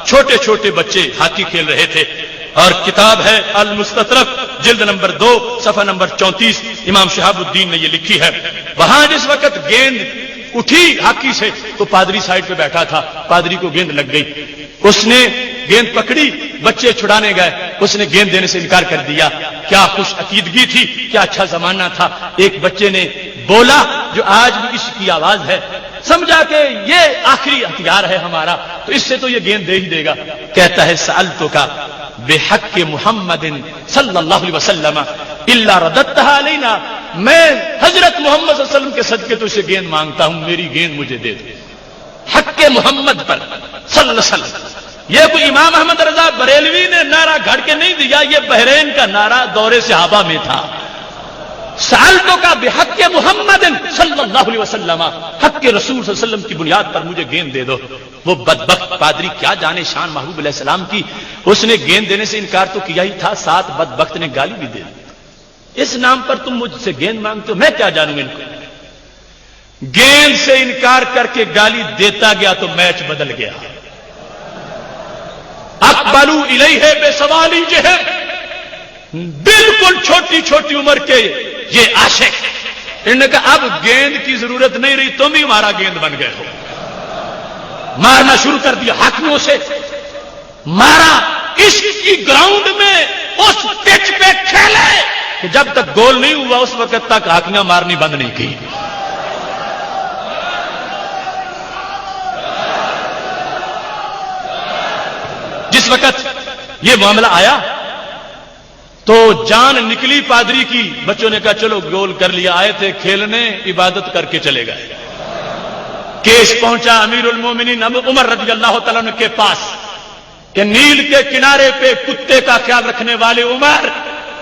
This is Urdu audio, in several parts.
چھوٹے چھوٹے بچے ہاکی کھیل رہے تھے، اور کتاب ہے المستطرف جلد نمبر 2 صفحہ نمبر 34، امام شہاب الدین نے یہ لکھی ہے۔ وہاں جس وقت گیند اٹھی ہاکی سے تو پادری سائڈ پہ بیٹھا تھا، پادری کو گیند لگ گئی، اس نے گیند پکڑی، بچے چھڑانے گئے، اس نے گیند دینے سے انکار کر دیا۔ کیا خوش عقیدگی تھی، کیا اچھا زمانہ تھا۔ ایک بچے نے بولا جو آج بھی عشق کی آواز ہے، سمجھا کہ یہ آخری ہتھیار ہے ہمارا، تو اس سے تو یہ گیند دے ہی دے گا۔ کہتا ہے سألتو کا بحق محمد صلی اللہ علیہ وسلم الا رددتها علینا، میں حضرت محمد صلی اللہ علیہ وسلم کے صدقے تو اسے گیند مانگتا ہوں، میری گیند مجھے دے دے، حق محمد پر صلی اللہ علیہ وسلم۔ یہ کوئی امام احمد رضا بریلوی نے نعرہ گھڑ کے نہیں دیا، یہ بحرین کا نعرہ دور صحابہ میں تھا۔ سألتو کا بحق محمد صلی اللہ علیہ وسلم، حق کے رسول صلی اللہ علیہ وسلم کی بنیاد پر مجھے گیند دے دو۔ وہ بدبخت پادری کیا جانے شان محبوب علیہ السلام کی، اس نے گیند دینے سے انکار تو کیا ہی تھا، ساتھ بدبخت نے گالی بھی دے دی۔ اس نام پر تم مجھ سے گیند مانگتے ہو، میں کیا جانوں ان کو۔ گیند سے انکار کر کے گالی دیتا گیا تو میچ بدل گیا۔ اقبلوا الیہ بے سوالی جہر، بالکل چھوٹی چھوٹی عمر کے یہ عاشق، انہوں نے کہا اب گیند کی ضرورت نہیں رہی، تم ہی ہمارا گیند بن گئے ہو۔ مارنا شروع کر دیا، حاکموں سے مارا، عشق کی گراؤنڈ میں اس پچ پہ کھیلے کہ جب تک گول نہیں ہوا اس وقت تک ہاکیاں مارنی بند نہیں کی۔ جس وقت یہ معاملہ آیا تو جان نکلی پادری کی، بچوں نے کہا چلو گول کر لیا، آئے تھے کھیلنے، عبادت کر کے چلے گئے۔ کیس پہنچا امیر المومنین عمر رضی اللہ تعالیٰ عنہ کے پاس کہ نیل کے کنارے پہ کتے کا خیال رکھنے والے عمر،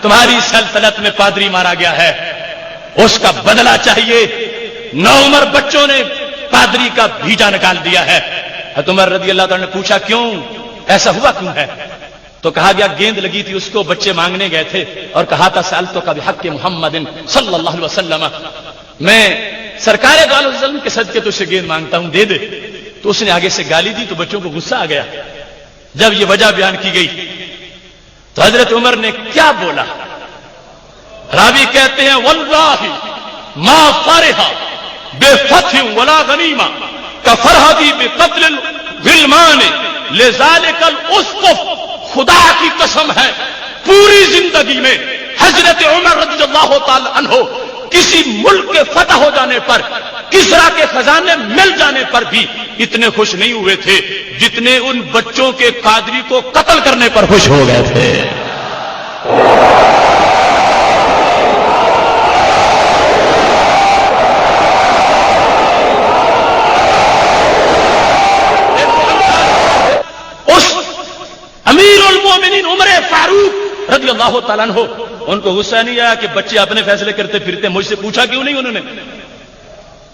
تمہاری سلطنت میں پادری مارا گیا ہے، اس کا بدلہ چاہیے۔ 9 عمر بچوں نے پادری کا بھیجا نکال دیا ہے۔ عمر رضی اللہ تعالیٰ نے پوچھا کیوں ایسا ہوا، کیوں ہے؟ تو کہا گیا گیند لگی تھی، اس کو بچے مانگنے گئے تھے اور کہا تھا سألتو کا بحق محمد صلی اللہ علیہ وسلم، میں سرکار دو علیہ وسلم کے صدقے تو اسے گیند مانگتا ہوں، دے دے۔ تو اس نے آگے سے گالی دی تو بچوں کو غصہ آ گیا۔ جب یہ وجہ بیان کی گئی تو حضرت عمر نے کیا بولا، راوی کہتے ہیں واللہ ما فرح بفتح ولا غنیمہ کفرحتی بقتل الغلمان لذالک الاسقف، خدا کی قسم ہے پوری زندگی میں حضرت عمر رضی اللہ تعالی عنہ کسی ملک کے فتح ہو جانے پر، کسرا کے خزانے مل جانے پر بھی اتنے خوش نہیں ہوئے تھے جتنے ان بچوں کے قادری کو قتل کرنے پر خوش ہو گئے تھے۔ امیر المومنین عمر فاروق رضی اللہ تعالیٰ عنہ، ان کو غصہ نہیں آیا کہ بچے اپنے فیصلے کرتے پھرتے، مجھ سے پوچھا کیوں نہیں انہوں نے؟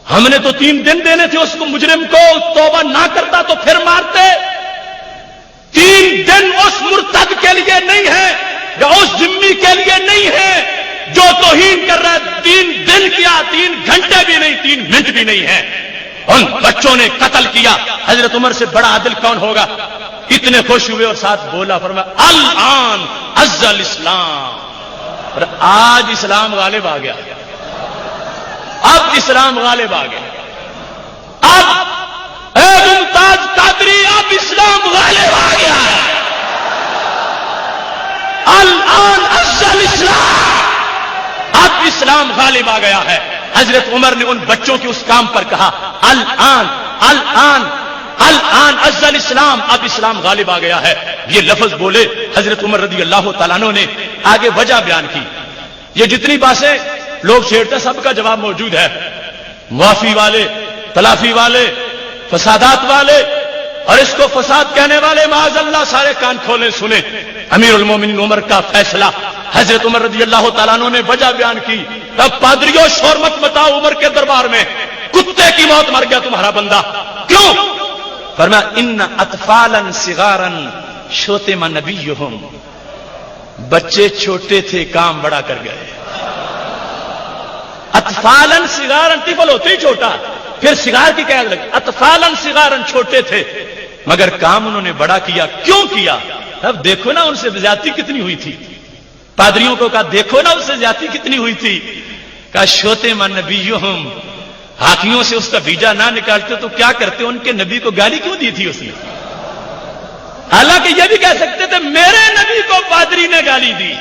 ہم نے تو 3 دن دینے تھے اس کو، مجرم کو، توبہ نہ کرتا تو پھر مارتے۔ 3 دن اس مرتد کے لیے نہیں ہے یا اس ذمی کے لیے نہیں ہے جو توہین کر رہا ہے، 3 دن کیا، 3 گھنٹے بھی نہیں، 3 منٹ بھی نہیں ہے، ان بچوں نے قتل کیا۔ حضرت عمر سے بڑا عادل کون ہوگا؟ اتنے خوش ہوئے اور ساتھ بولا، فرمایا الآن عز الاسلام، اور آج اسلام غالب آ گیا، اب اسلام غالب آ گیا، اب اے ممتاز قادری اب اسلام غالب آ گیا ہے، الآن عز الاسلام، اب اسلام غالب آ گیا ہے۔ حضرت عمر نے ان بچوں کے اس کام پر کہا الآن الآن الآن عز الاسلام، اب اسلام غالب آ گیا ہے، یہ لفظ بولے حضرت عمر رضی اللہ تعالیٰ عنہ نے۔ آگے وجہ بیان کی، یہ جتنی باتیں لوگ چھیڑتے سب کا جواب موجود ہے، معافی والے، تلافی والے، فسادات والے، اور اس کو فساد کہنے والے معاذ اللہ سارے کان کھولے سنیں۔ امیر المومنین عمر کا فیصلہ، حضرت عمر رضی اللہ تعالیٰ عنہ نے وجہ بیان کی۔ تب پادریوں شور مت مچاؤ عمر کے دربار میں، کتے کی موت مر گیا تمہارا بندہ، کیوں؟ فرمایا ان اطفالا صغارا شتم نبیہم، بچے چھوٹے تھے کام بڑا کر گئے۔ اطفالا صغارا، طفل ہوتے ہی چھوٹا، پھر صغار کی قید لگی، اطفالا صغارا چھوٹے تھے مگر کام انہوں نے بڑا کیا. کیوں کیا؟ اب دیکھو نا ان سے زیادتی کتنی ہوئی تھی. پادریوں کو کہا دیکھو نا اس سے زیادتی کتنی ہوئی تھی. کہا شوتے من نبیہم، ہاتھیوں سے اس کا بیجا نہ نکالتے تو کیا کرتے؟ ان کے نبی کو گالی کیوں دی تھی اس نے؟ حالانکہ یہ بھی کہہ سکتے تھے میرے نبی کو پادری نے گالی دی.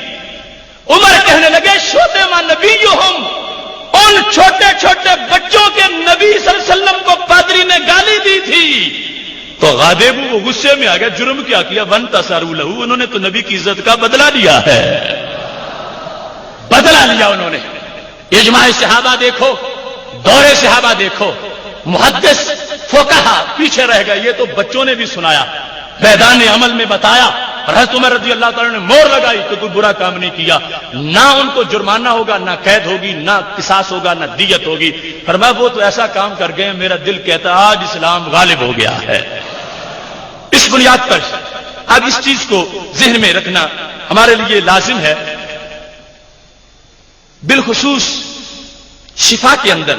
عمر کہنے لگے شوتے من نبیہم، ان چھوٹے چھوٹے بچوں کے نبی صلی اللہ علیہ وسلم کو پادری نے گالی دی تھی. تو غاضب وہ غصے میں آ گیا. جرم کیا وانتصروا لہ، انہوں نے تو نبی کی عزت کا بدلہ لیا ہے. بدلہ لیا انہوں نے. اجماع صحابہ دیکھو، دور صحابہ دیکھو، محدث فقہا پیچھے رہ گئے. یہ تو بچوں نے بھی سنایا، میدان عمل میں بتایا. حضرت عمر رضی اللہ تعالیٰ نے مور لگائی کہ کوئی برا کام نہیں کیا، نہ ان کو جرمانہ ہوگا، نہ قید ہوگی، نہ قصاص ہوگا، نہ دیت ہوگی. فرمایا وہ تو ایسا کام کر گئے میرا دل کہتا آج اسلام غالب ہو گیا ہے. اس بنیاد پر اب اس چیز کو ذہن میں رکھنا ہمارے لیے لازم ہے. بالخصوص شفا کے اندر